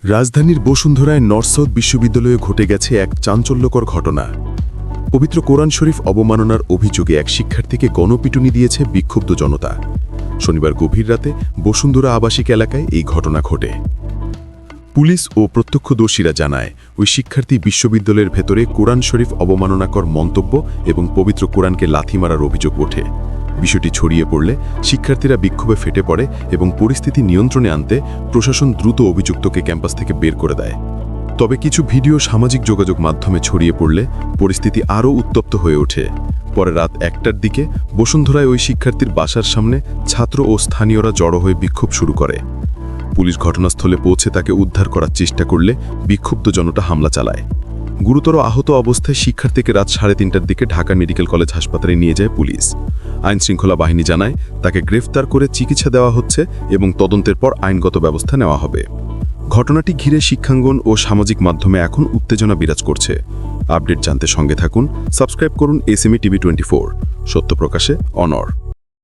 রাজধানীর বসুন্ধরায় north south বিশ্ববিদ্যালয়ে ঘটে গেছে এক চাঞ্চল্যকর ঘটনা। পবিত্র কোরআন শরীফ অবমাননার অভিযোগে এক শিক্ষার্থীকে গণপিটুনি দিয়েছে বিক্ষুব্ধ জনতা। শনিবার গভীর রাতে বসুন্ধরা আবাসিক এলাকায় এই ঘটনা ঘটে। পুলিশ ও প্রত্যক্ষদর্শীরা জানায়, ওই শিক্ষার্থী বিশ্ববিদ্যালয়ের ভেতরে কোরআন শরীফ অবমাননাকর মন্তব্য এবং পবিত্র কোরআনকে লাথি মারার অভিযোগ ওঠে। বিষয়টি ছড়িয়ে পড়লে শিক্ষার্থীরা বিক্ষোভে ফেটে পড়ে এবং পরিস্থিতি নিয়ন্ত্রণে আনতে প্রশাসন দ্রুত অভিযুক্তকে ক্যাম্পাস থেকে বের করে দেয়। তবে কিছু ভিডিও সামাজিক যোগাযোগ মাধ্যমে ছড়িয়ে পড়লে পরিস্থিতি আরও উত্তপ্ত হয়ে ওঠে। পরে রাত 1টার দিকে বসুন্ধরায় ওই শিক্ষার্থীর বাসার সামনে ছাত্র ও স্থানীয়রা জড়ো হয়ে বিক্ষোভ শুরু করে। পুলিশ ঘটনাস্থলে পৌঁছে তাকে উদ্ধার করার চেষ্টা করলে বিক্ষুব্ধ জনতা হামলা চালায়। গুরুতর আহত অবস্থায় শিক্ষার্থীকে রাত 3:30টার দিকে ঢাকা মেডিকেল কলেজ হাসপাতালে নিয়ে যায় পুলিশ। আইনশৃঙ্খলা বাহিনী জানায়, তাকে গ্রেফতার করে চিকিৎসা দেওয়া হচ্ছে এবং তদন্তের পর আইনগত ব্যবস্থা নেওয়া হবে। ঘটনাটি ঘিরে শিক্ষাঙ্গন ও সামাজিক মাধ্যমে এখন উত্তেজনা বিরাজ করছে। আপডেট জানতে সঙ্গে থাকুন, সাবস্ক্রাইব করুন SME TV 24। সত্য প্রকাশে অনড়।